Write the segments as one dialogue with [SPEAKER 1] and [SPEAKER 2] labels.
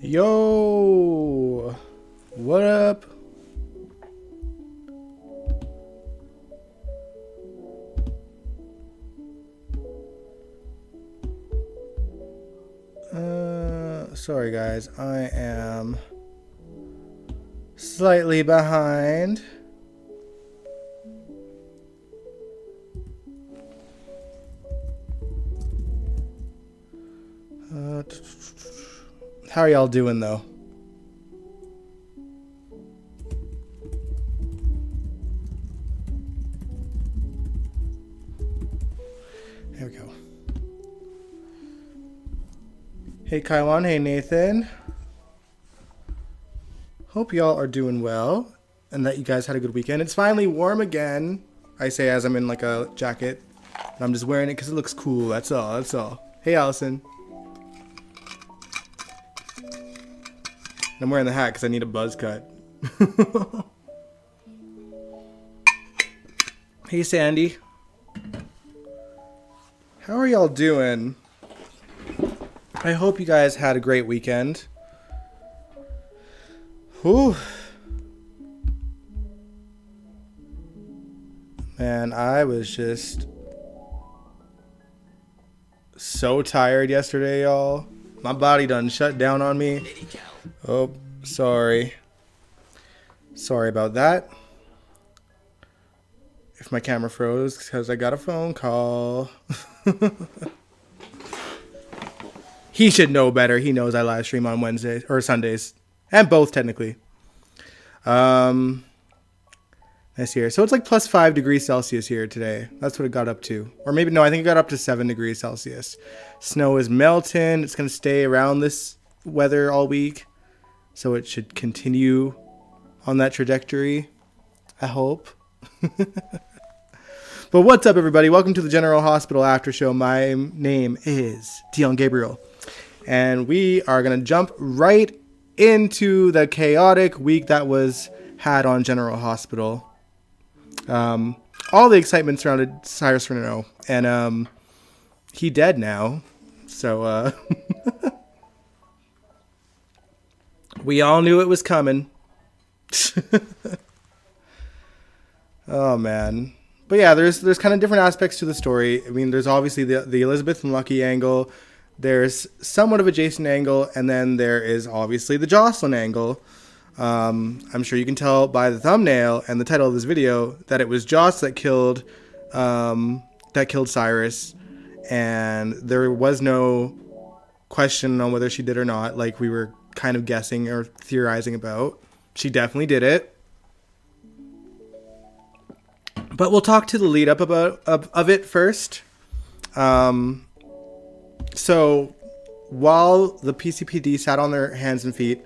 [SPEAKER 1] Yo, what up? Sorry guys, I am slightly behind. How are y'all doing though? There we go. Hey Kaiwan, hey Nathan. Hope y'all are doing well and that you guys had a good weekend. It's finally warm again. I say as I'm in like a jacket. And I'm just wearing it because it looks cool. That's all. Hey Allison. I'm wearing the hat because I need a buzz cut. Hey Sandy. How are y'all doing? I hope you guys had a great weekend. Whew. Man, I was just so tired yesterday, y'all. My body done shut down on me. Oh, sorry. Sorry about that. If my camera froze, because I got a phone call. He should know better. He knows I live stream on Wednesdays or Sundays. And both, technically. Nice here. So it's like plus 5 degrees Celsius here today. That's what it got up to. Or maybe, no, I think it got up to 7 degrees Celsius. Snow is melting. It's going to stay around this weather all week. So it should continue on that trajectory. I hope. But what's up, everybody? Welcome to the General Hospital After Show. My name is Dion Gabriel. And we are going to jump right into the chaotic week that was had on General Hospital. All the excitement surrounded Cyrus Renault. And he dead now. So we all knew it was coming. Oh, man. But yeah, there's kind of different aspects to the story. I mean, there's obviously the Elizabeth and Lucky angle. There's somewhat of a Jason angle. And then there is obviously the Jocelyn angle. I'm sure you can tell by the thumbnail and the title of this video that it was Joss that killed Cyrus. And there was no question on whether she did or not, like we were kind of guessing or theorizing about. She definitely did it. But we'll talk to the lead up of it first. So while the PCPD sat on their hands and feet,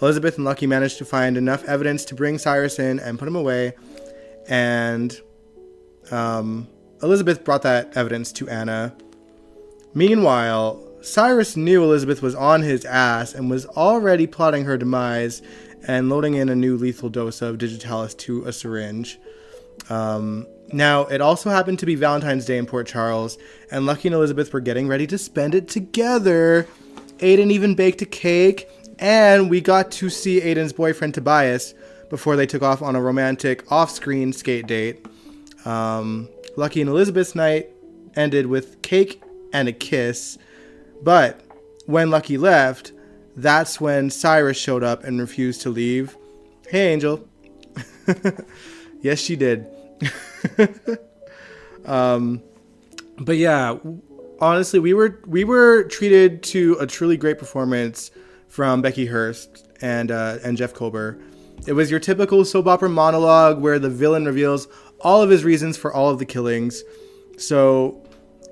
[SPEAKER 1] Elizabeth and Lucky managed to find enough evidence to bring Cyrus in and put him away. And Elizabeth brought that evidence to Anna. Meanwhile, Cyrus knew Elizabeth was on his ass and was already plotting her demise and loading in a new lethal dose of digitalis to a syringe. Now, it also happened to be Valentine's Day in Port Charles, and Lucky and Elizabeth were getting ready to spend it together. Aiden even baked a cake, and we got to see Aiden's boyfriend Tobias before they took off on a romantic off-screen skate date. Lucky and Elizabeth's night ended with cake and a kiss, but when Lucky left, that's when Cyrus showed up and refused to leave. Hey, Angel. Yes, she did. But yeah, honestly, we were treated to a truly great performance from Becky Hurst and Jeff Kober. It was your typical soap opera monologue where the villain reveals all of his reasons for all of the killings. So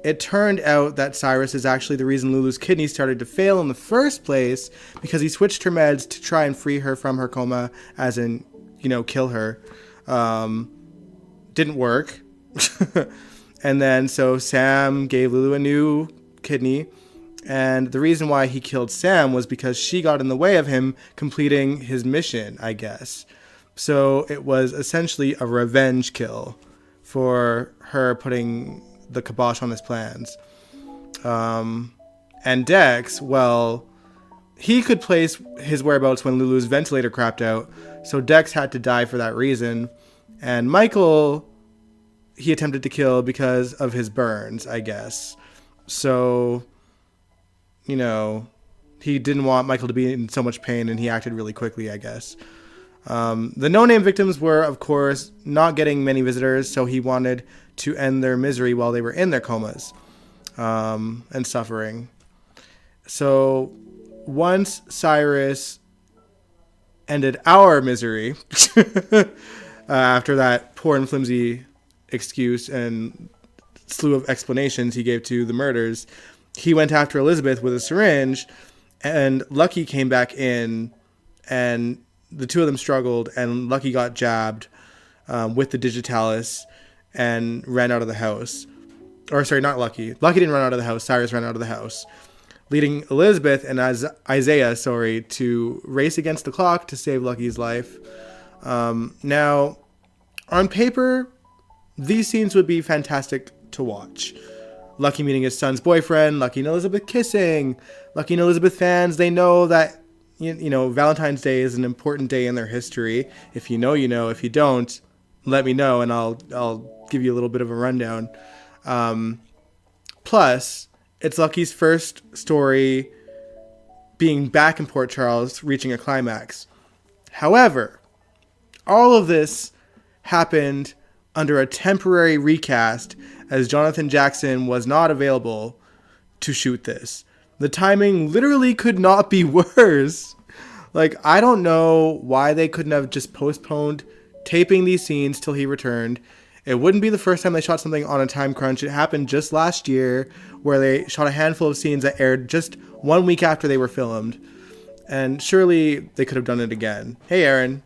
[SPEAKER 1] it turned out that Cyrus is actually the reason Lulu's kidney started to fail in the first place, because he switched her meds to try and free her from her coma, as in, kill her. Didn't work. And then so Sam gave Lulu a new kidney, and the reason why he killed Sam was because she got in the way of him completing his mission, I guess. So it was essentially a revenge kill for her putting the kibosh on his plans. And Dex, well, he could place his whereabouts when Lulu's ventilator crapped out, so Dex had to die for that reason. And Michael, he attempted to kill because of his burns, I guess. So, you know, he didn't want Michael to be in so much pain, and he acted really quickly, I guess. The no-name victims were, of course, not getting many visitors, so he wanted to end their misery while they were in their comas and suffering. So once Cyrus ended our misery after that poor and flimsy excuse and slew of explanations he gave to the murders, he went after Elizabeth with a syringe, and Lucky came back in, and the two of them struggled, and Lucky got jabbed with the digitalis and ran out of the house. Or sorry, not Lucky. Lucky didn't run out of the house. Cyrus ran out of the house, leading Elizabeth and Isaiah, to race against the clock to save Lucky's life. Now, on paper, these scenes would be fantastic to watch. Lucky meeting his son's boyfriend, Lucky and Elizabeth kissing. Lucky and Elizabeth fans, they know that, you know, Valentine's Day is an important day in their history. If you know, you know. If you don't, let me know, and I'll give you a little bit of a rundown. Plus, it's Lucky's first story being back in Port Charles, reaching a climax. However, all of this happened under a temporary recast, as Jonathan Jackson was not available to shoot this. The timing literally could not be worse. Like, I don't know why they couldn't have just postponed taping these scenes till he returned. It wouldn't be the first time they shot something on a time crunch. It happened just last year, where they shot a handful of scenes that aired just 1 week after they were filmed. And surely they could have done it again. Hey, Aaron.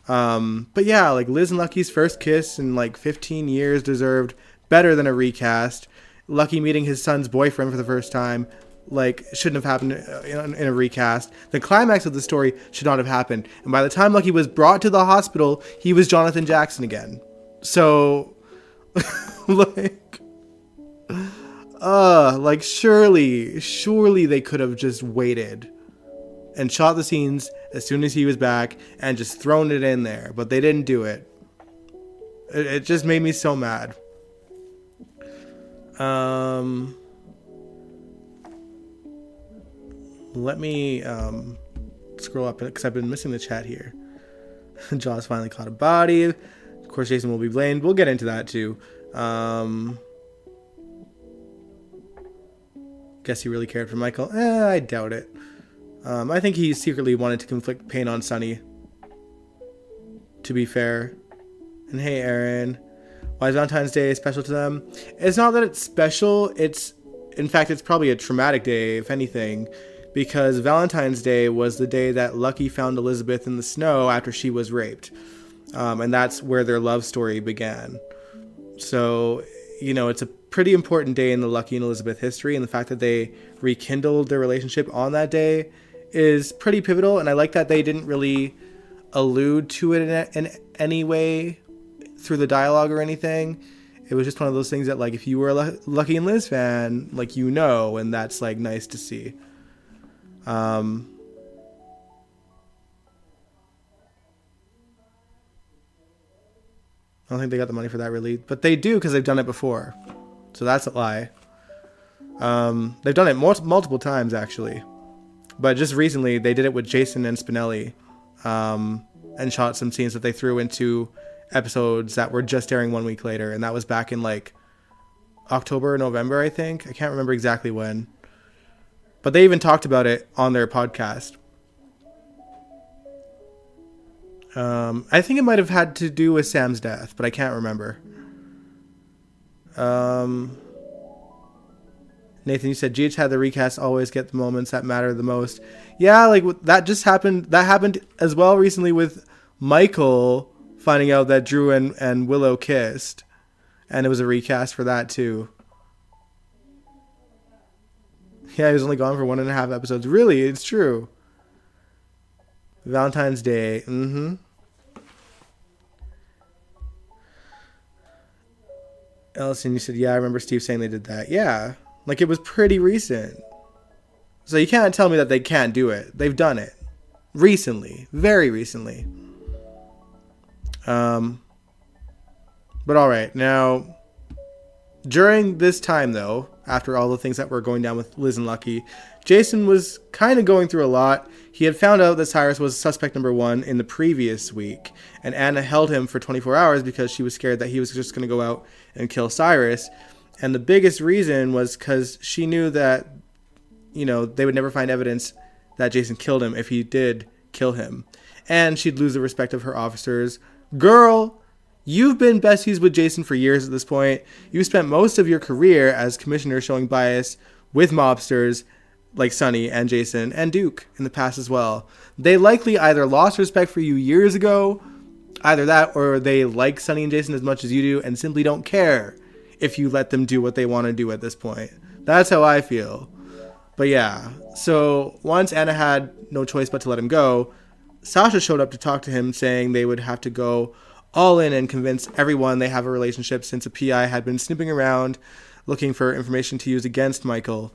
[SPEAKER 1] But yeah, like, Liz and Lucky's first kiss in like 15 years deserved better than a recast. Lucky meeting his son's boyfriend for the first time, like, shouldn't have happened in a recast. The climax of the story should not have happened. And by the time Lucky was brought to the hospital, he was Jonathan Jackson again. So, like, surely they could have just waited and shot the scenes as soon as he was back and just thrown it in there. But they didn't do it. It just made me so mad. Let me scroll up because I've been missing the chat here. Jaws finally caught a body. Of course, Jason will be blamed. We'll get into that too. Guess he really cared for Michael. I doubt it. I think he secretly wanted to inflict pain on Sonny, to be fair. And hey, Aaron, why is Valentine's Day special to them? It's not that it's special. In fact, it's probably a traumatic day, if anything, because Valentine's Day was the day that Lucky found Elizabeth in the snow after she was raped. And that's where their love story began. So, you know, it's a pretty important day in the Lucky and Elizabeth history, and the fact that they rekindled their relationship on that day is pretty pivotal, and I like that they didn't really allude to it in any way through the dialogue or anything. It was just one of those things that, like, if you were a Lucky and Liz fan, like, you know, and that's, like, nice to see. I don't think they got the money for that, really, but they do because they've done it before, so that's a lie. They've done it multiple times, actually, but just recently they did it with Jason and Spinelli, and shot some scenes that they threw into episodes that were just airing 1 week later, and that was back in like October or November, I think. I can't remember exactly when, but they even talked about it on their podcast. I think it might have had to do with Sam's death, but I can't remember. Nathan, you said GH had the recast always get the moments that matter the most. Yeah, like, that just happened. That happened as well recently with Michael finding out that Drew and Willow kissed, and it was a recast for that too. Yeah, he was only gone for 1.5 episodes. Really, it's true. Valentine's Day. Ellison, you said, yeah, I remember Steve saying they did that. Yeah, like, it was pretty recent. So you can't tell me that they can't do it. They've done it recently, very recently. But all right, now during this time though, after all the things that were going down with Liz and Lucky, Jason was kind of going through a lot. He had found out that Cyrus was suspect number 1 in the previous week, and Anna held him for 24 hours because she was scared that he was just going to go out and kill Cyrus. And the biggest reason was because she knew that, you know, they would never find evidence that Jason killed him if he did kill him. And she'd lose the respect of her officers. Girl, you've been besties with Jason for years at this point. You spent most of your career as commissioner showing bias with mobsters like Sonny and Jason and Duke in the past as well. They likely either lost respect for you years ago, either that, or they like Sonny and Jason as much as you do and simply don't care if you let them do what they want to do at this point. That's how I feel. But yeah, so once Anna had no choice but to let him go, Sasha showed up to talk to him, saying they would have to go all in and convince everyone they have a relationship, since a PI had been snooping around looking for information to use against Michael.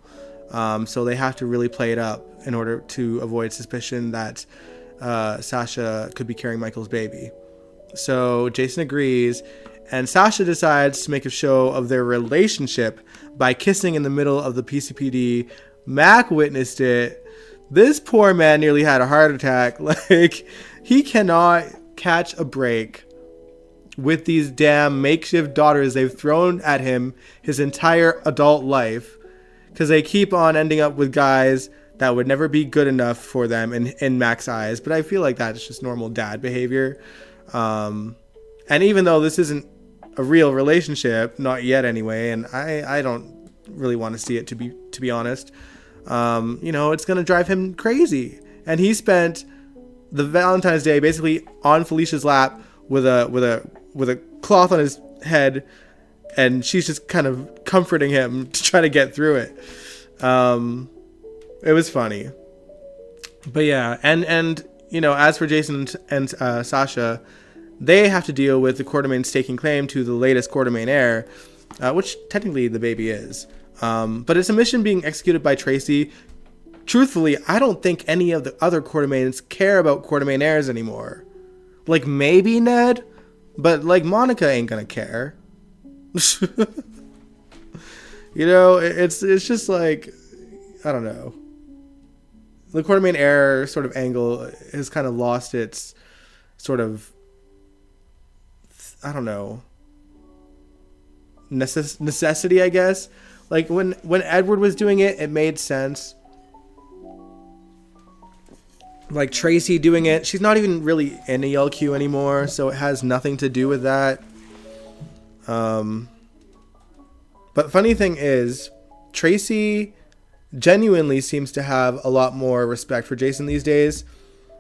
[SPEAKER 1] So they have to really play it up in order to avoid suspicion that Sasha could be carrying Michael's baby. So Jason agrees, and Sasha decides to make a show of their relationship by kissing in the middle of the PCPD. Mac witnessed it. This poor man nearly had a heart attack. Like, he cannot catch a break with these damn makeshift daughters they've thrown at him his entire adult life, because they keep on ending up with guys that would never be good enough for them in Mac's eyes. But I feel like that's just normal dad behavior. And even though this isn't a real relationship, not yet anyway, and I don't really want to see it, to be honest, you know, it's going to drive him crazy. And he spent the Valentine's Day basically on Felicia's lap with a cloth on his head, and she's just kind of comforting him to try to get through it. It was funny. But yeah, and you know, as for Jason and Sasha, they have to deal with the Quartermain's taking claim to the latest Quartermain heir, which technically the baby is. But it's a mission being executed by Tracy. Truthfully, I don't think any of the other Quartermains care about Quartermain heirs anymore. Like, maybe Ned, but like Monica ain't gonna care. You know, it's just like, I don't know. The Quartermain heir sort of angle has kind of lost its sort of, I don't know, necessity, I guess. Like, when Edward was doing it, it made sense. Like, Tracy doing it, she's not even really in ELQ anymore, so it has nothing to do with that. But funny thing is, Tracy genuinely seems to have a lot more respect for Jason these days,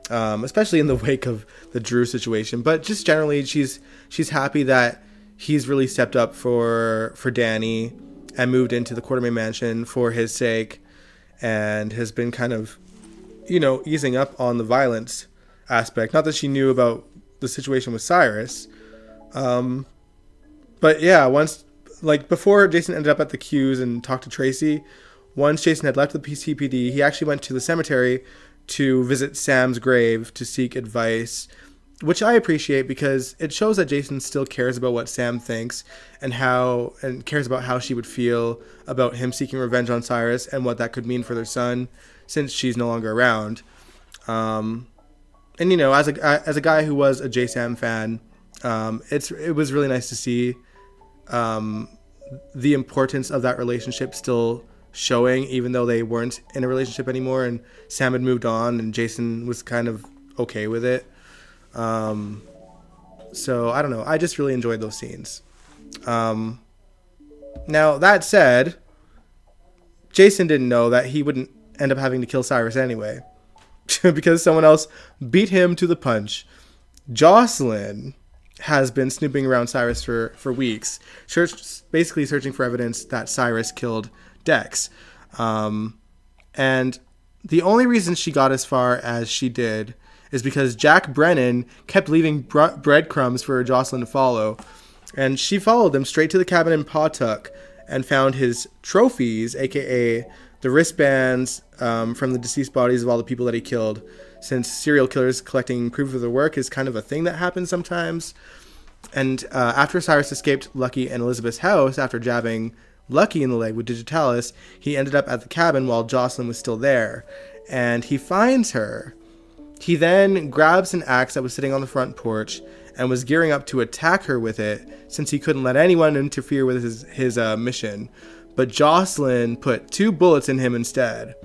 [SPEAKER 1] especially in the wake of the Drew situation. But just generally, she's happy that he's really stepped up for Danny and moved into the Quartermain mansion for his sake, and has been kind of, you know, easing up on the violence aspect. Not that she knew about the situation with Cyrus. But yeah, once, like, before Jason ended up at the Q's and talked to Tracy, once Jason had left the PCPD, he actually went to the cemetery to visit Sam's grave to seek advice, which I appreciate because it shows that Jason still cares about what Sam thinks and cares about how she would feel about him seeking revenge on Cyrus and what that could mean for their son, since she's no longer around. And, you know, as a guy who was a J-Sam fan, it was really nice to see the importance of that relationship still showing, even though they weren't in a relationship anymore and Sam had moved on and Jason was kind of okay with it. So I don't know. I just really enjoyed those scenes. Now, that said, Jason didn't know that he wouldn't end up having to kill Cyrus anyway, because someone else beat him to the punch. Jocelyn has been snooping around Cyrus for weeks, basically searching for evidence that Cyrus killed Dex. And the only reason she got as far as she did is because Jack Brennan kept leaving breadcrumbs for Jocelyn to follow. And she followed them straight to the cabin in Pawtuck and found his trophies, aka the wristbands from the deceased bodies of all the people that he killed, since serial killers collecting proof of their work is kind of a thing that happens sometimes. And after Cyrus escaped Lucky and Elizabeth's house after jabbing Lucky in the leg with digitalis, he ended up at the cabin while Jocelyn was still there, and he finds her. He then grabs an axe that was sitting on the front porch and was gearing up to attack her with it, since he couldn't let anyone interfere with his mission. But Jocelyn put 2 bullets in him instead.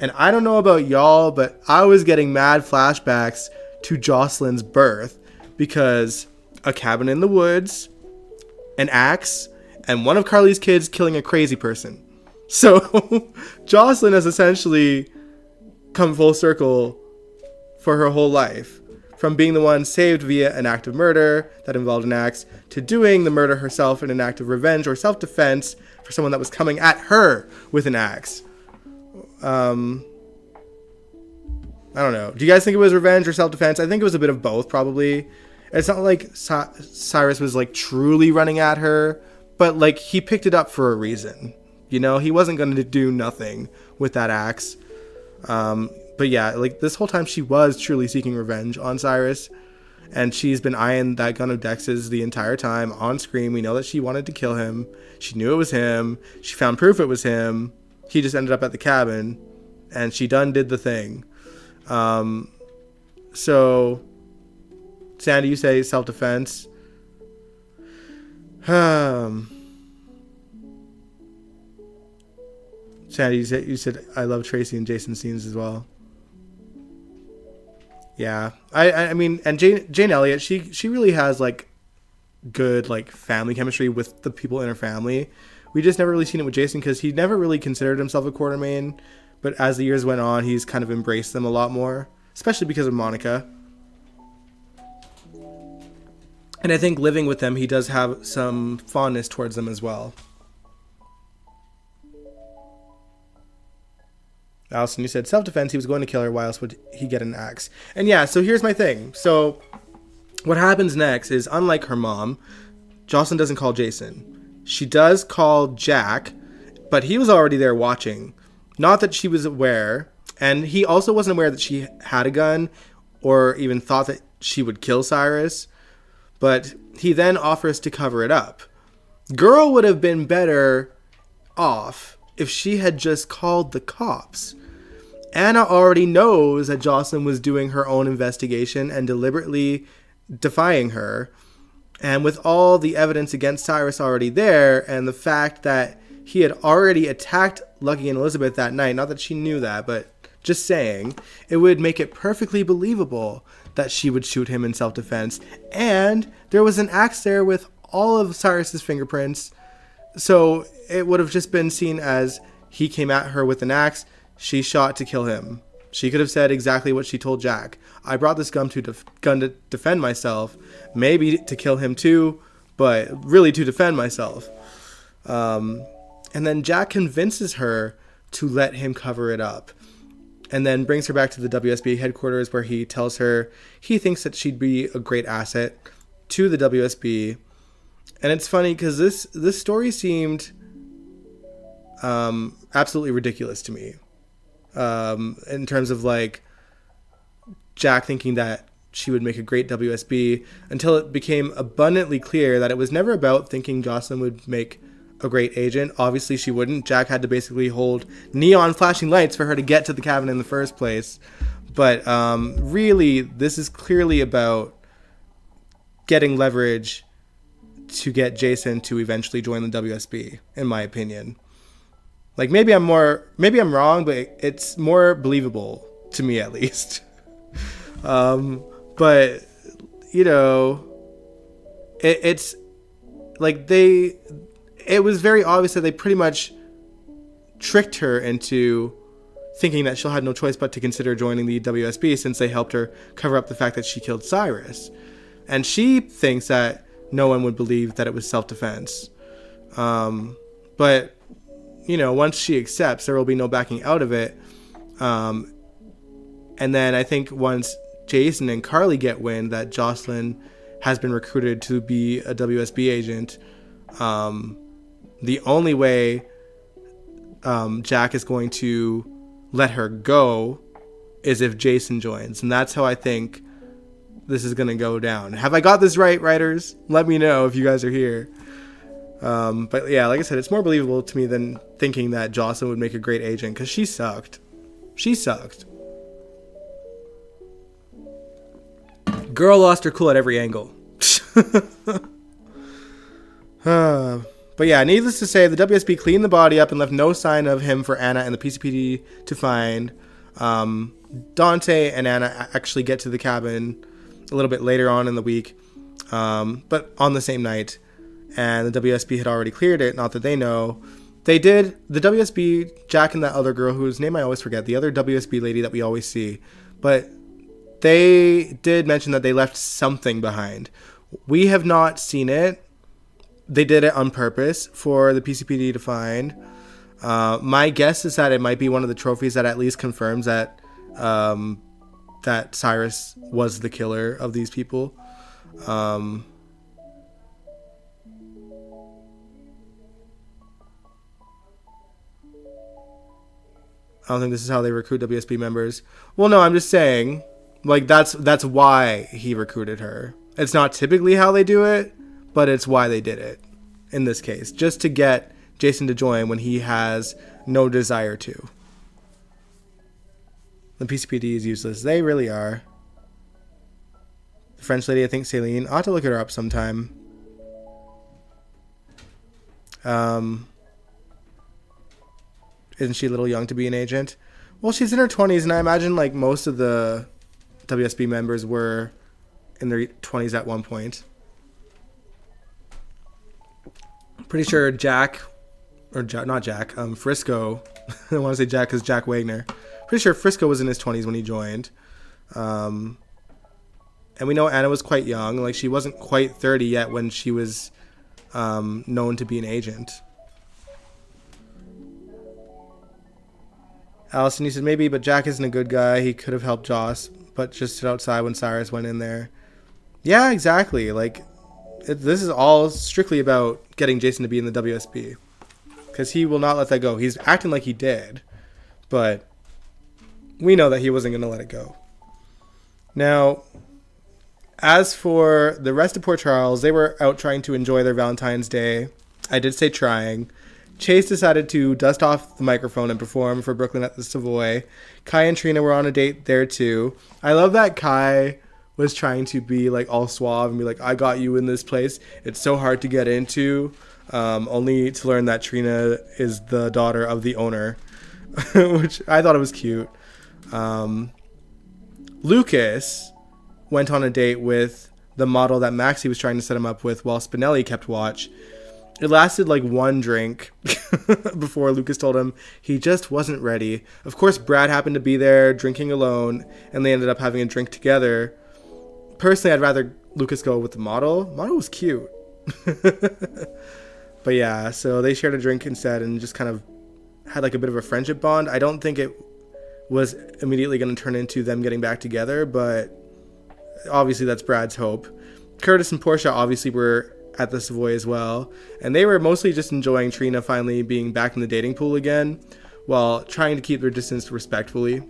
[SPEAKER 1] And I don't know about y'all, but I was getting mad flashbacks to Jocelyn's birth, because a cabin in the woods, an axe, and one of Carly's kids killing a crazy person. So Jocelyn has essentially come full circle for her whole life, from being the one saved via an act of murder that involved an axe, to doing the murder herself in an act of revenge or self-defense for someone that was coming at her with an axe. I don't know. Do you guys think it was revenge or self-defense? I think it was a bit of both, probably. It's not like Cyrus was like truly running at her, but like he picked it up for a reason. You know, he wasn't going to do nothing with that axe. But yeah, like this whole time she was truly seeking revenge on Cyrus, and she's been eyeing that gun of Dex's the entire time on screen. We know that she wanted to kill him. She knew it was him. She found proof it was him. He just ended up at the cabin, and she done did the thing. So, Sandy, you say self-defense. Sandy, you said I love Tracy and Jason scenes as well. Yeah, I mean, and Jane Elliott, she really has like good like family chemistry with the people in her family. We just never really seen it with Jason, because he never really considered himself a Quartermain, but as the years went on, he's kind of embraced them a lot more, especially because of Monica. And I think living with them, he does have some fondness towards them as well. Allison, you said self-defense. He was going to kill her. Why else would he get an axe? And yeah, so here's my thing. So what happens next is, unlike her mom, Jocelyn doesn't call Jason. She does call Jack, but he was already there watching. Not that she was aware. And he also wasn't aware that she had a gun or even thought that she would kill Cyrus. But he then offers to cover it up. Girl would have been better off if she had just called the cops. Anna already knows that Jocelyn was doing her own investigation and deliberately defying her. And with all the evidence against Cyrus already there, and the fact that he had already attacked Lucky and Elizabeth that night, not that she knew that, but just saying, it would make it perfectly believable that she would shoot him in self-defense. And there was an axe there with all of Cyrus's fingerprints. So it would have just been seen as he came at her with an axe, she shot to kill him. She could have said exactly what she told Jack. I brought this gun to defend myself, maybe to kill him too, but really to defend myself. And then Jack convinces her to let him cover it up, and then brings her back to the WSB headquarters, where he tells her he thinks that she'd be a great asset to the WSB. And it's funny because this story seemed absolutely ridiculous to me, in terms of like Jack thinking that she would make a great WSB, until it became abundantly clear that it was never about thinking Jocelyn would make a great agent. Obviously she wouldn't. Jack had to basically hold neon flashing lights for her to get to the cabin in the first place. But really, this is clearly about getting leverage to get Jason to eventually join the WSB, in my opinion. Like, maybe I'm wrong, but it's more believable to me, at least. But you know, it's like it was very obvious that they pretty much tricked her into thinking that she'll have no choice but to consider joining the WSB, since they helped her cover up the fact that she killed Cyrus. And she thinks that no one would believe that it was self-defense. But, you know, once she accepts, there will be no backing out of it. And then I think once Jason and Carly get wind that Jocelyn has been recruited to be a WSB agent, the only way Jack is going to let her go is if Jason joins. And that's how I think this is going to go down. Have I got this right, writers? Let me know if you guys are here. But yeah, like I said, it's more believable to me than thinking that Jocelyn would make a great agent, because she sucked. She sucked. Girl lost her cool at every angle. But yeah, needless to say, the WSB cleaned the body up and left no sign of him for Anna and the PCPD to find. Dante and Anna actually get to the cabin a little bit later on in the week, but on the same night. And the WSB had already cleared it, not that they know. They did, the WSB, Jack and that other girl whose name I always forget, the other WSB lady that we always see, but they did mention that they left something behind. We have not seen it. They did it on purpose for the PCPD to find. My guess is that it might be one of the trophies that at least confirms that that Cyrus was the killer of these people. I don't think this is how they recruit WSB members. Well, no, I'm just saying, like, that's why he recruited her. It's not typically how they do it, but it's why they did it in this case, just to get Jason to join when he has no desire to. The PCPD is useless. They really are. The French lady, I think Céline, I'll have to look her up sometime. Isn't she a little young to be an agent? Well, she's in her 20s, and I imagine like most of the WSB members were in their 20s at one point. Pretty sure Jack, or not Jack, Frisco, I want to say Jack because Jack Wagner. Pretty sure Frisco was in his 20s when he joined. And we know Anna was quite young. Like, she wasn't quite 30 yet when she was known to be an agent. Allison, he said, maybe, but Jack isn't a good guy. He could have helped Joss, but just stood outside when Cyrus went in there. Yeah, exactly. Like, this is all strictly about getting Jason to be in the WSB. Because he will not let that go. He's acting like he did, but we know that he wasn't going to let it go. Now, as for the rest of Port Charles, they were out trying to enjoy their Valentine's Day. I did say trying. Chase decided to dust off the microphone and perform for Brooklyn at the Savoy. Kai and Trina were on a date there too. I love that Kai was trying to be like all suave and be like, I got you in this place. It's so hard to get into. Only to learn that Trina is the daughter of the owner, which I thought it was cute. Lucas went on a date with the model that Maxie was trying to set him up with while Spinelli kept watch. It lasted like one drink before Lucas told him he just wasn't ready. Of course, Brad happened to be there drinking alone, and they ended up having a drink together. Personally, I'd rather Lucas go with the model. The model was cute. But yeah, so they shared a drink instead and just kind of had like a bit of a friendship bond. I don't think it was immediately going to turn into them getting back together, but obviously that's Brad's hope. Curtis and Portia obviously were at the Savoy as well, and they were mostly just enjoying Trina finally being back in the dating pool again while trying to keep their distance respectfully.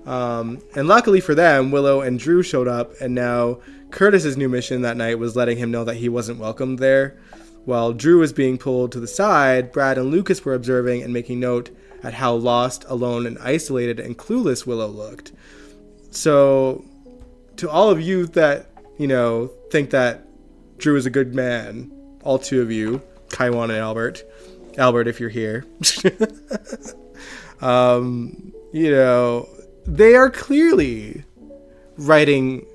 [SPEAKER 1] And luckily for them, Willow and Drew showed up, and now Curtis's new mission that night was letting him know that he wasn't welcomed there. While Drew was being pulled to the side, Brad and Lucas were observing and making note at how lost, alone, and isolated and clueless Willow looked. So, to all of you that, think that Drew is a good man, all two of you, Kaiwan and Albert, if you're here, they are clearly writing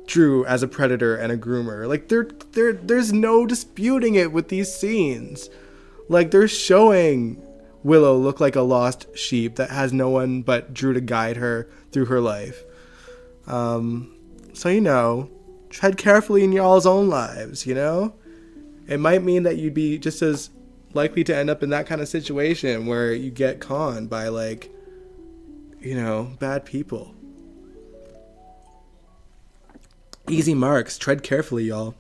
[SPEAKER 1] Drew as a predator and a groomer. Like, there's no disputing it with these scenes. Like, they're showing Willow look like a lost sheep that has no one but Drew to guide her through her life. So, tread carefully in y'all's own lives, It might mean that you'd be just as likely to end up in that kind of situation where you get conned by, bad people. Easy marks. Tread carefully, y'all.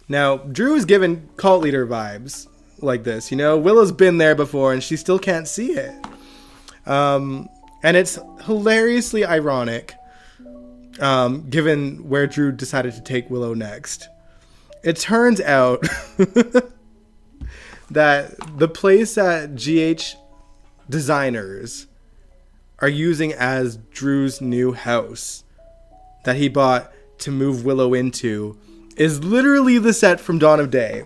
[SPEAKER 1] Now, Drew is given cult leader vibes. like this. You know, Willow's been there before and she still can't see it. And it's hilariously ironic, given where Drew decided to take Willow next. It turns out that the place that GH designers are using as Drew's new house that he bought to move Willow into is literally the set from Dawn of Day.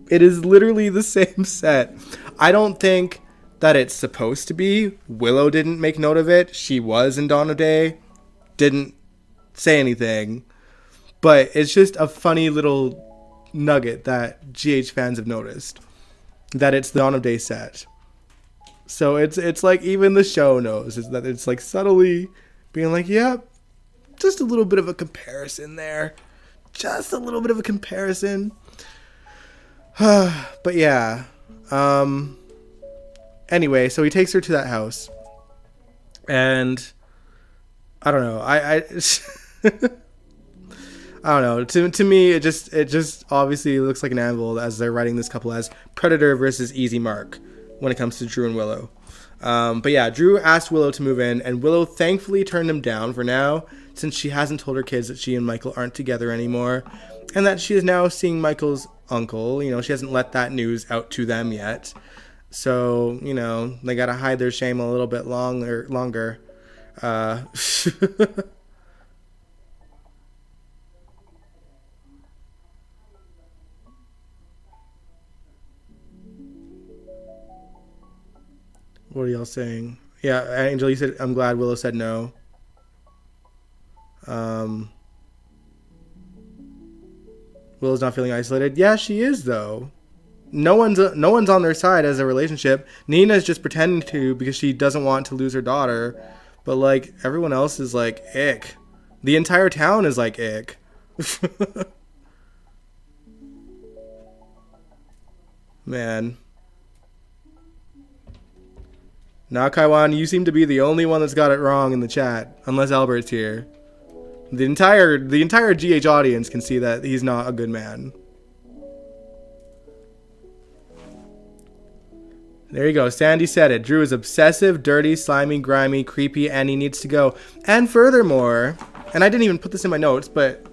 [SPEAKER 1] It is literally the same set. I don't think that it's supposed to be. Willow didn't make note of it. She was in Dawn of Day. Didn't say anything. But it's just a funny little nugget that GH fans have noticed. That it's the Dawn of Day set. So it's like even the show knows is that it's like subtly being like, yep, just a little bit of a comparison there. Just a little bit of a comparison. But yeah. Anyway, so he takes her to that house. And I don't know. I don't know. To me, it just obviously looks like an anvil as they're writing this couple as Predator versus Easy Mark when it comes to Drew and Willow. But yeah, Drew asked Willow to move in, and Willow thankfully turned him down for now, since she hasn't told her kids that she and Michael aren't together anymore, and that she is now seeing Michael's uncle. You know, she hasn't let that news out to them yet. So, you know, they gotta hide their shame a little bit longer. What are y'all saying? Yeah, Angel, you said, I'm glad Willow said no. Willow's not feeling isolated. Yeah, she is, though. No one's on their side as a relationship. Nina's just pretending to because she doesn't want to lose her daughter. But, like, everyone else is like, ick. The entire town is like, ick. Man. Now, Kaiwan, you seem to be the only one that's got it wrong in the chat, unless Albert's here. The entire GH audience can see that he's not a good man. There you go. Sandy said it. Drew is obsessive, dirty, slimy, grimy, creepy, and he needs to go. And furthermore, and I didn't even put this in my notes, but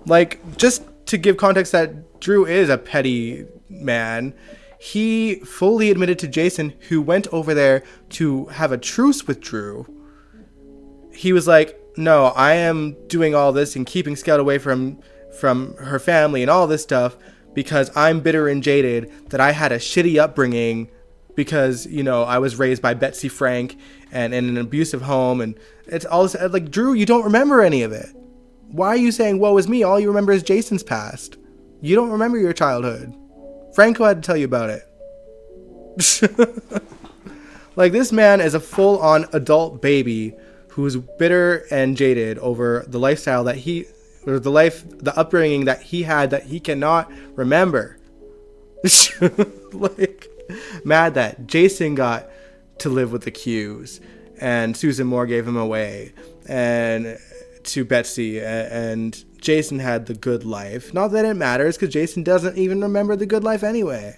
[SPEAKER 1] like just to give context that Drew is a petty man, he fully admitted to Jason, who went over there to have a truce with Drew. He was like, no, I am doing all this and keeping Scout away from her family and all this stuff because I'm bitter and jaded that I had a shitty upbringing because, you know, I was raised by Betsy Frank and in an abusive home. And it's all this, like, Drew, you don't remember any of it. Why are you saying, woe is me? All you remember is Jason's past. You don't remember your childhood. Franco had to tell you about it. Like, this man is a full-on adult baby who's bitter and jaded over the lifestyle that the upbringing that he had that he cannot remember. Like, mad that Jason got to live with the Qs and Susan Moore gave him away and to Betsy, and Jason had the good life. Not that it matters, because Jason doesn't even remember the good life anyway.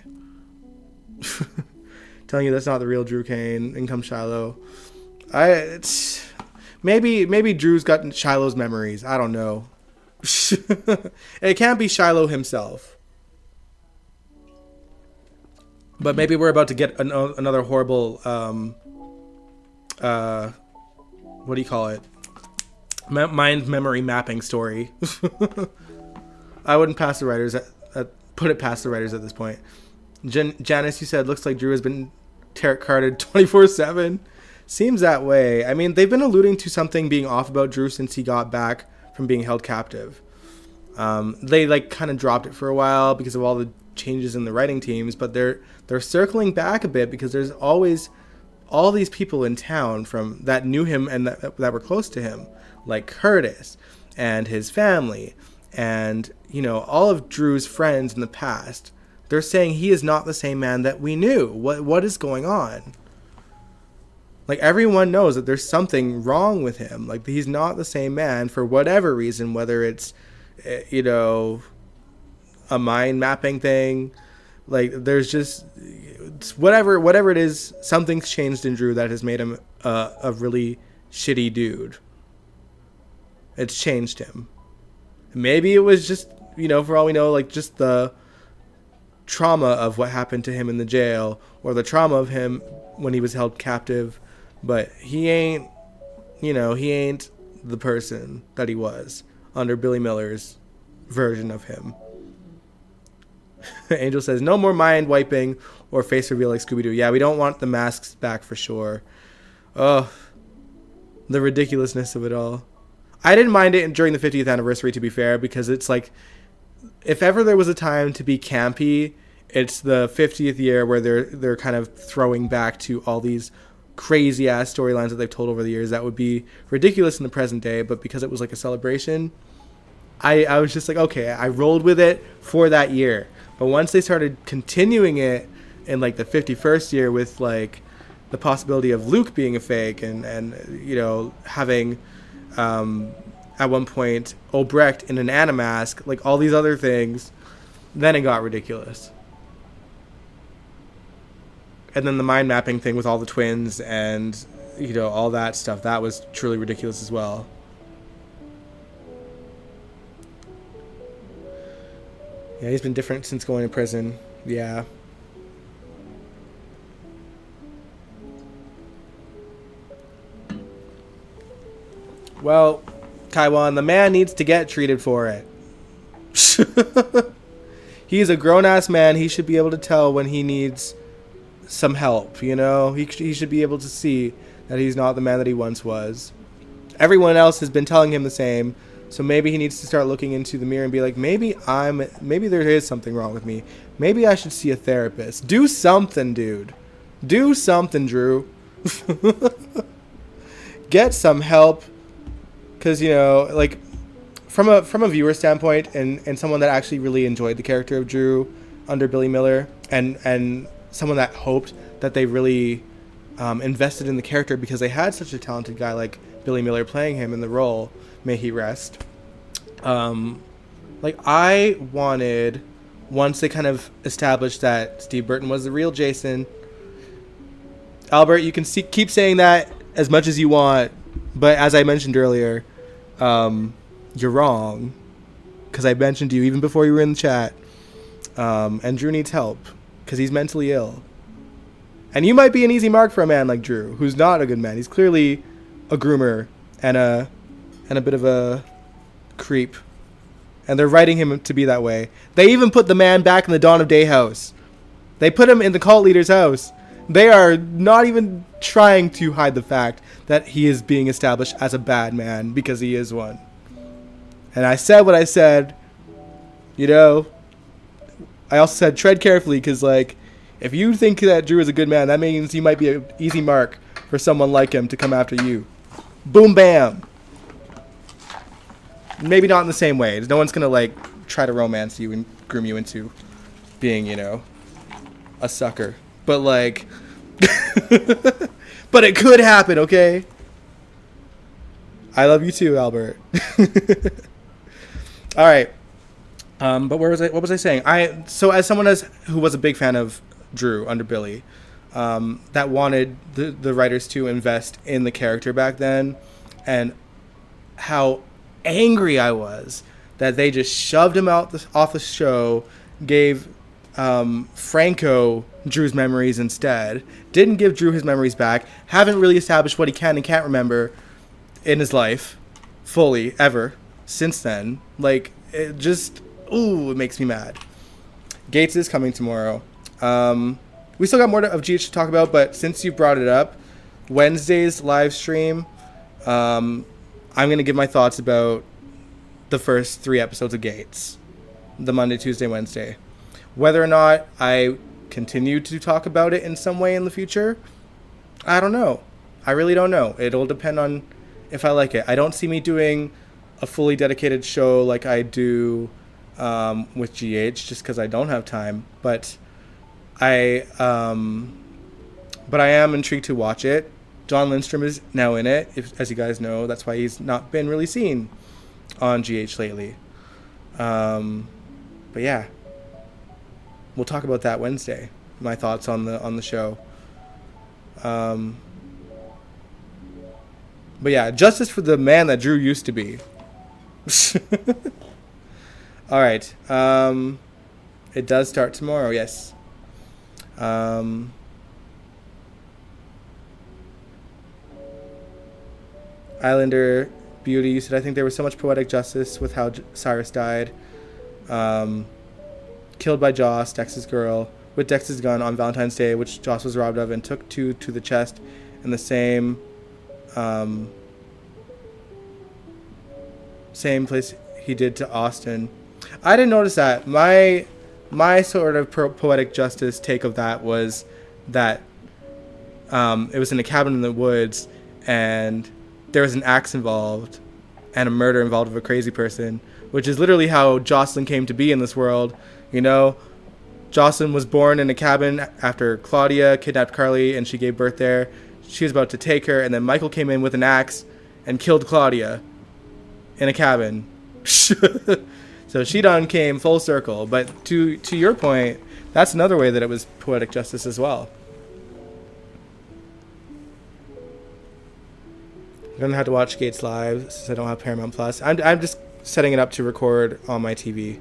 [SPEAKER 1] Telling you that's not the real Drew Kane. In comes Shiloh. Maybe Drew's got Shiloh's memories. I don't know. It can't be Shiloh himself. But maybe we're about to get another horrible, what do you call it? Mind memory mapping story. I wouldn't pass the writers put it past the writers at this point. Janice, you said, looks like Drew has been tarot carded 24/7. Seems that way. I mean, they've been alluding to something being off about Drew since he got back from being held captive. They like kind of dropped it for a while because of all the changes in the writing teams, but they're circling back a bit because there's always all these people in town from that knew him and that were close to him, like Curtis and his family, and you know, all of Drew's friends in the past. They're saying he is not the same man that we knew. What is going on? Like, everyone knows that there's something wrong with him. Like, he's not the same man for whatever reason, whether it's, you know, a mind mapping thing, Like, there's just whatever it is, something's changed in Drew that has made him a really shitty dude. It's changed him. Maybe it was just, for all we know, like, just the trauma of what happened to him in the jail, or the trauma of him when he was held captive. But he ain't the person that he was under Billy Miller's version of him. Angel says, no more mind wiping or face reveal like Scooby-Doo. Yeah, we don't want the masks back for sure. Oh, the ridiculousness of it all. I didn't mind it during the 50th anniversary, to be fair, because it's like, if ever there was a time to be campy, it's the 50th year where they're kind of throwing back to all these crazy ass storylines that they've told over the years that would be ridiculous in the present day, but because it was like a celebration, I was just like, okay, I rolled with it for that year. But once they started continuing it in like the 51st year with like the possibility of Luke being a fake and having at one point Obrecht in an Anna mask, like all these other things, then it got ridiculous. And then the mind mapping thing with all the twins and all that stuff, that was truly ridiculous as well. Yeah, he's been different since going to prison. Yeah. Well, Kaiwan, the man needs to get treated for it. He's a grown-ass man. He should be able to tell when he needs some help, He should be able to see that he's not the man that he once was. Everyone else has been telling him the same, so maybe he needs to start looking into the mirror and be like, maybe there is something wrong with me. Maybe I should see a therapist. Do something, dude. Do something, Drew. Get some help. Because, like, from a viewer standpoint and someone that actually really enjoyed the character of Drew under Billy Miller and someone that hoped that they really invested in the character because they had such a talented guy like Billy Miller playing him in the role, may he rest. Like, I wanted, once they kind of established that Steve Burton was the real Jason, Albert, you can keep saying that as much as you want, but as I mentioned earlier, you're wrong, because I mentioned to you even before you were in the chat, and Drew needs help because he's mentally ill, and you might be an easy mark for a man like Drew, who's not a good man. He's clearly a groomer and a bit of a creep, and they're writing him to be that way. They even put the man back in the Dawn of Day house. They put him in the cult leader's house. They are not even trying to hide the fact that he is being established as a bad man, because he is one. And I said what I said. I also said tread carefully, because, like, if you think that Drew is a good man, that means he might be an easy mark for someone like him to come after you. Boom, bam. Maybe not in the same way. No one's going to, like, try to romance you and groom you into being, a sucker. But, like, but it could happen, okay? I love you too, Albert. All right. But what was I saying? So as someone who was a big fan of Drew under Billy, that wanted the writers to invest in the character back then, and how angry I was that they just shoved him off the show, gave Franco Drew's memories instead, didn't give Drew his memories back, haven't really established what he can and can't remember in his life fully ever since then. Like, it just, it makes me mad. Gates is coming tomorrow. We still got more of GH to talk about, but since you brought it up, Wednesday's live stream, I'm going to give my thoughts about the first 3 episodes of Gates, the Monday, Tuesday, Wednesday. Whether or not I continue to talk about it in some way in the future, I don't know. I really don't know. It'll depend on if I like it. I don't see me doing a fully dedicated show like I do with GH, just because I don't have time. But I am intrigued to watch it. John Lindstrom is now in it, as you guys know. That's why he's not been really seen on GH lately. But yeah. we'll talk about that Wednesday. My thoughts on the show. Um, but yeah, justice for the man that Drew used to be. All right. It does start tomorrow. Yes. Islander Beauty, you said, I think there was so much poetic justice with how Cyrus died. Killed by Joss, Dex's girl, with Dex's gun on Valentine's Day, which Joss was robbed of, and took to the chest in the same place he did to Austin. I didn't notice that. My sort of poetic justice take of that was that it was in a cabin in the woods, and there was an axe involved and a murder involved of a crazy person, which is literally how Jocelyn came to be in this world. You know, Jocelyn was born in a cabin after Claudia kidnapped Carly, and she gave birth there. She was about to take her, and then Michael came in with an axe and killed Claudia in a cabin. So she done came full circle. But to your point, that's another way that it was poetic justice as well. I'm gonna have to watch Gates live since I don't have Paramount Plus. I'm just setting it up to record on my TV,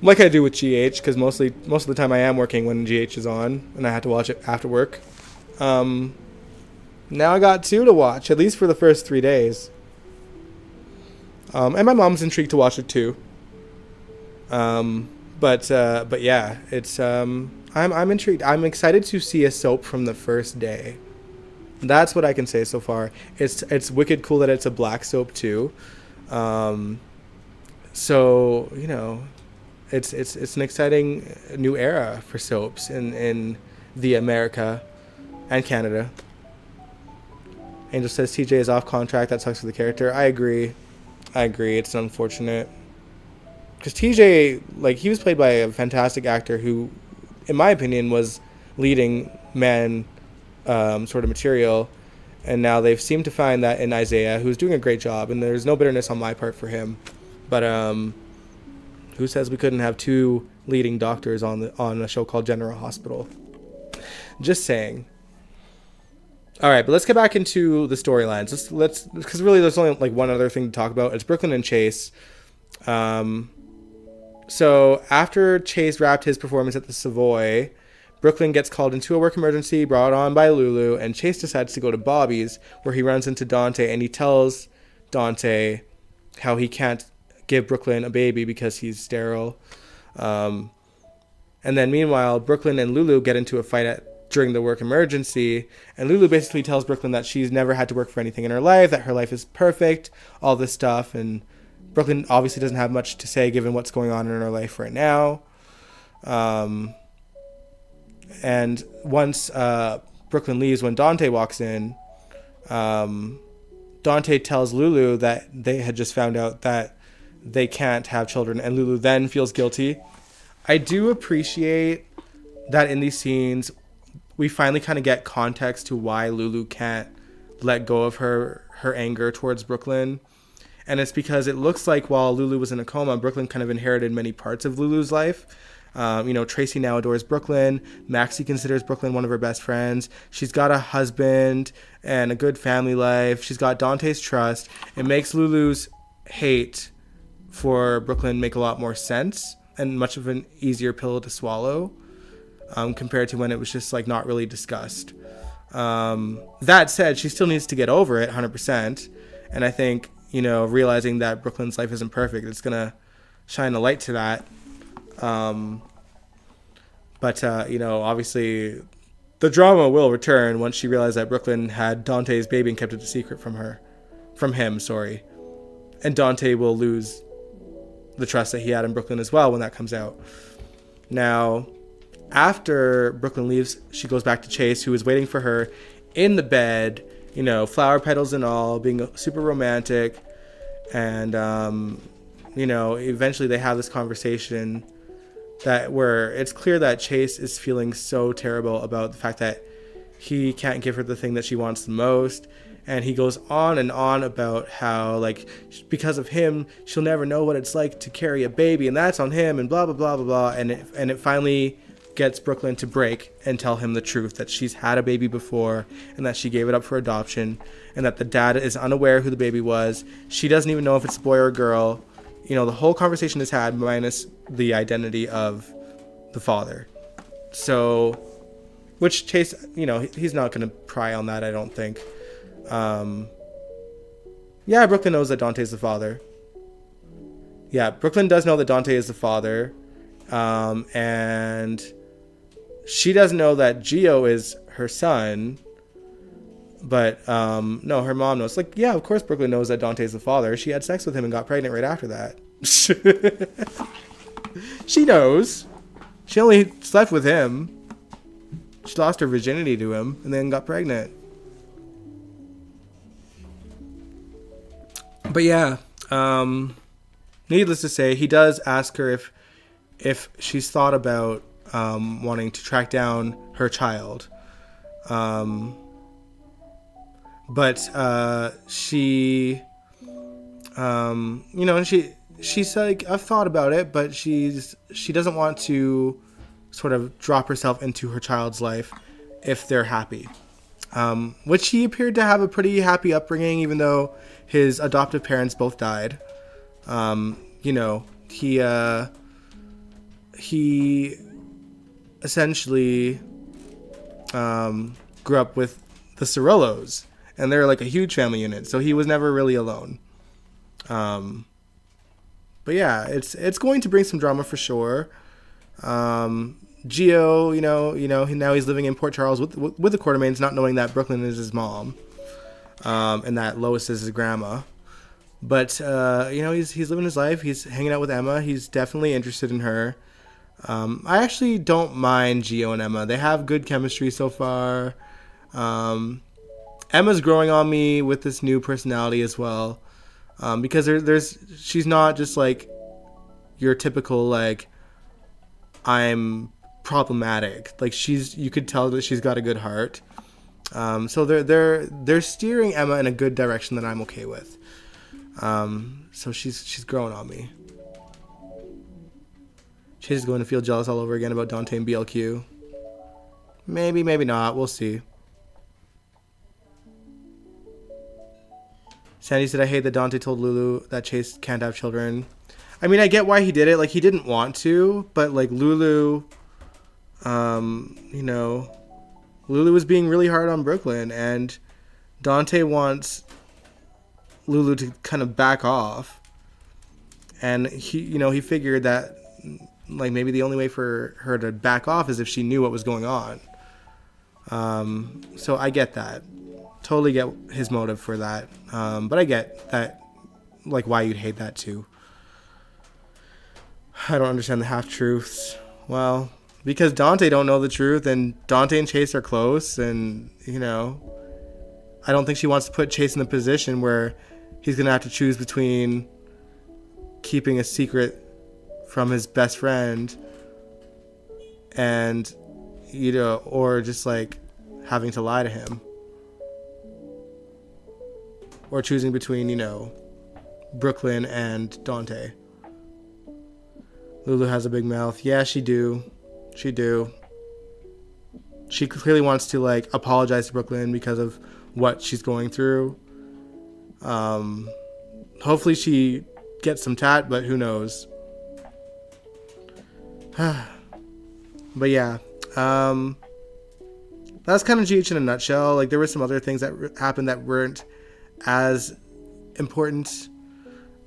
[SPEAKER 1] like I do with GH, because most of the time I am working when GH is on, and I have to watch it after work. Now I got 2 to watch, at least for the first 3 days. And my mom's intrigued to watch it too. But yeah, it's I'm intrigued. I'm excited to see a soap from the first day. That's what I can say so far. It's wicked cool that it's a black soap too. So, you know, it's an exciting new era for soaps in the America and Canada. Angel says TJ is off contract. That sucks for the character. I agree. It's unfortunate. Because TJ, like, he was played by a fantastic actor who, in my opinion, was leading man sort of material. And now they've seemed to find that in Isaiah, who's doing a great job. And there's no bitterness on my part for him. But who says we couldn't have 2 leading doctors on a show called General Hospital? Just saying. All right, but let's get back into the storylines. Let's because really there's only like one other thing to talk about. It's Brooklyn and Chase. So after Chase wrapped his performance at the Savoy, Brooklyn gets called into a work emergency brought on by Lulu, and Chase decides to go to Bobby's, where he runs into Dante, and he tells Dante how he can't give Brooklyn a baby because he's sterile. And then meanwhile, Brooklyn and Lulu get into a fight during the work emergency, and Lulu basically tells Brooklyn that she's never had to work for anything in her life, that her life is perfect, all this stuff, and Brooklyn obviously doesn't have much to say given what's going on in her life right now. And once Brooklyn leaves, when Dante walks in, Dante tells Lulu that they had just found out that they can't have children, and Lulu then feels guilty. I do appreciate that in these scenes we finally kind of get context to why Lulu can't let go of her anger towards Brooklyn. And it's because it looks like while Lulu was in a coma, Brooklyn kind of inherited many parts of Lulu's life. Tracy now adores Brooklyn. Maxie considers Brooklyn one of her best friends. She's got a husband and a good family life. She's got Dante's trust. It makes Lulu's hate for Brooklyn make a lot more sense and much of an easier pill to swallow. Compared to when it was just like not really discussed. That said, she still needs to get over it 100%. And I think, realizing that Brooklyn's life isn't perfect, it's going to shine a light to that. But obviously the drama will return once she realized that Brooklyn had Dante's baby and kept it a secret from him. And Dante will lose the trust that he had in Brooklyn as well when that comes out. Now, after Brooklyn leaves, she goes back to Chase, who is waiting for her in the bed, flower petals and all, being super romantic. And, eventually they have this conversation where it's clear that Chase is feeling so terrible about the fact that he can't give her the thing that she wants the most. And he goes on and on about how, like, because of him, she'll never know what it's like to carry a baby, and that's on him, and blah, blah, blah, blah, blah. And it finally gets Brooklyn to break and tell him the truth, that she's had a baby before, and that she gave it up for adoption, and that the dad is unaware who the baby was. She doesn't even know if it's a boy or a girl. You know, the whole conversation is had minus the identity of the father. So, which Chase, you know, he's not going to pry on that, I don't think. Yeah, Brooklyn knows that Dante's the father. Yeah, Brooklyn does know that Dante is the father. And she doesn't know that Gio is her son. But, no, her mom knows. Like, yeah, of course Brooklyn knows that Dante's the father. She had sex with him and got pregnant right after that. She knows. She only slept with him. She lost her virginity to him and then got pregnant. But yeah, needless to say, he does ask her if she's thought about wanting to track down her child. But she, you know, she's like, I've thought about it, but she doesn't want to sort of drop herself into her child's life if they're happy. Which he appeared to have a pretty happy upbringing, even though his adoptive parents both died. You know, he essentially grew up with the Cirillos, and they're like a huge family unit, so he was never really alone. But yeah, it's going to bring some drama for sure. Gio, you know, now he's living in Port Charles with the Quartermains, not knowing that Brooklyn is his mom, and that Lois is his grandma. But you know, he's living his life. He's hanging out with Emma. He's definitely interested in her. I actually don't mind Gio and Emma. They have good chemistry so far. Emma's growing on me with this new personality as well, because she's not just like your typical like I'm problematic. Like you could tell that she's got a good heart. So they're steering Emma in a good direction that I'm okay with. So she's growing on me. Chase is going to feel jealous all over again about Dante and BLQ. Maybe not. We'll see. Sandy said, I hate that Dante told Lulu that Chase can't have children. I mean, I get why he did it. Like, he didn't want to, but like Lulu, you know, Lulu was being really hard on Brooklyn, and Dante wants Lulu to kind of back off. And he figured that like maybe the only way for her to back off is if she knew what was going on. So I get that. Totally get his motive for that. But I get that, like, why you'd hate that too. I don't understand the half-truths. Well, because Dante don't know the truth, and Dante and Chase are close, and, you know, I don't think she wants to put Chase in the position where he's going to have to choose between keeping a secret from his best friend and, you know, or just, like, having to lie to him. Or choosing between, you know, Brooklyn and Dante. Lulu has a big mouth. Yeah, she do. She clearly wants to, like, apologize to Brooklyn because of what she's going through. Hopefully she gets some tat, but who knows. But yeah. That's kind of GH in a nutshell. Like, there were some other things that happened that weren't as important,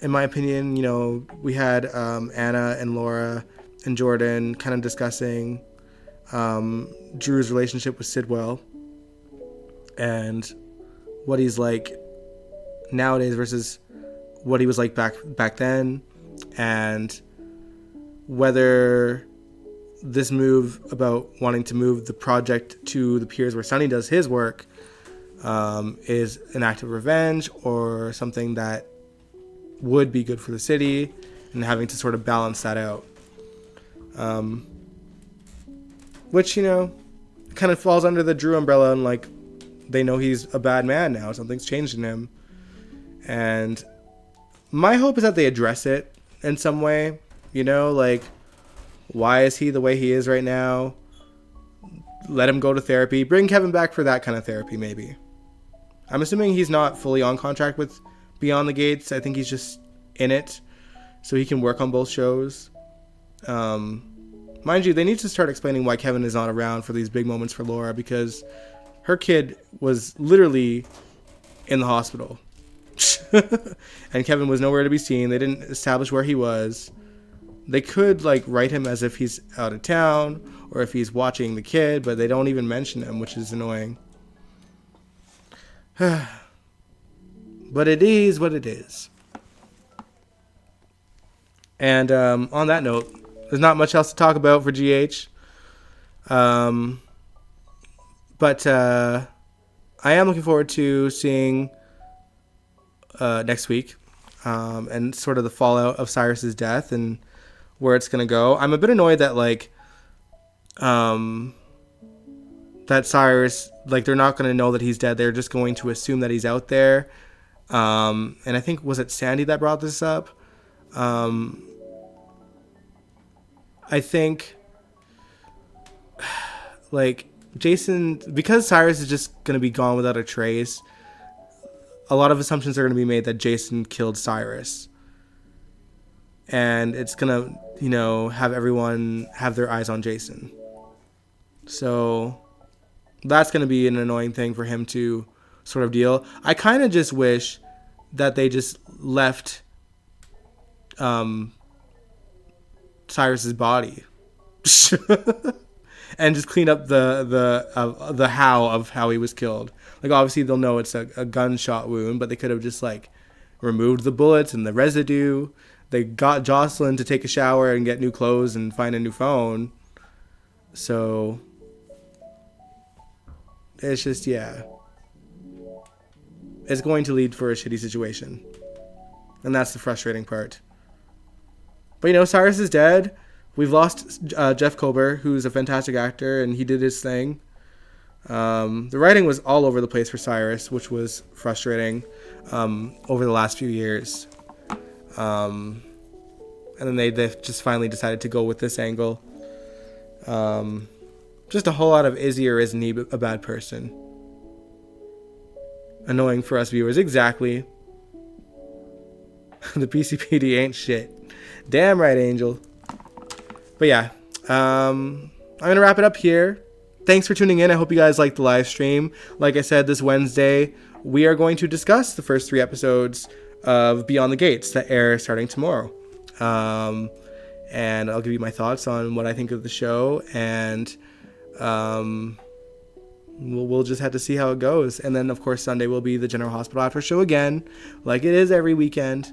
[SPEAKER 1] in my opinion. You know, we had Anna and Laura and Jordan kind of discussing Drew's relationship with Sidwell and what he's like nowadays versus what he was like back then, and whether this move about wanting to move the project to the piers where Sonny does his work is an act of revenge or something that would be good for the city, and having to sort of balance that out. Which, you know, kind of falls under the Drew umbrella and, like, they know he's a bad man now. Something's changed in him. And my hope is that they address it in some way. You know, like, why is he the way he is right now? Let him go to therapy. Bring Kevin back for that kind of therapy, maybe. I'm assuming he's not fully on contract with Beyond the Gates. I think he's just in it so he can work on both shows. Mind you, they need to start explaining why Kevin is not around for these big moments for Laura, because her kid was literally in the hospital. And Kevin was nowhere to be seen. They didn't establish where he was. They could, like, write him as if he's out of town or if he's watching the kid, but they don't even mention him, which is annoying. But it is what it is. And on that note, there's not much else to talk about for GH. But I am looking forward to seeing next week and sort of the fallout of Cyrus's death and where it's going to go. I'm a bit annoyed that, like, that Cyrus, like, they're not going to know that he's dead. They're just going to assume that he's out there. And I think, was it Sandy that brought this up? I think, like, Jason, because Cyrus is just going to be gone without a trace, a lot of assumptions are going to be made that Jason killed Cyrus. And it's going to, you know, have everyone have their eyes on Jason. So that's going to be an annoying thing for him to sort of deal. I kind of just wish that they just left Cyrus's body and just clean up the how of how he was killed. Like, obviously they'll know it's a gunshot wound, but they could have just, like, removed the bullets and the residue. They got Jocelyn to take a shower and get new clothes and find a new phone. So it's just, yeah, it's going to lead for a shitty situation, and that's the frustrating part. But, you know, Cyrus is dead. We've lost Jeff Kober, who's a fantastic actor, and he did his thing. The writing was all over the place for Cyrus, which was frustrating over the last few years. And then they just finally decided to go with this angle. Just a whole lot of is he or isn't he a bad person. Annoying for us viewers. Exactly. The PCPD ain't shit. Damn right, Angel. But yeah, I'm going to wrap it up here. Thanks for tuning in. I hope you guys liked the live stream. Like I said, this Wednesday, we are going to discuss the first 3 episodes of Beyond the Gates that air starting tomorrow. And I'll give you my thoughts on what I think of the show. And we'll just have to see how it goes. And then, of course, Sunday will be the General Hospital After Show again, like it is every weekend.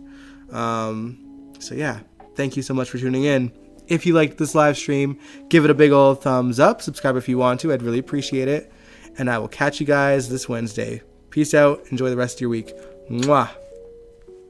[SPEAKER 1] So yeah, thank you so much for tuning in. If you liked this live stream, give it a big old thumbs up. Subscribe if you want to. I'd really appreciate it. And I will catch you guys this Wednesday. Peace out. Enjoy the rest of your week. Mwah.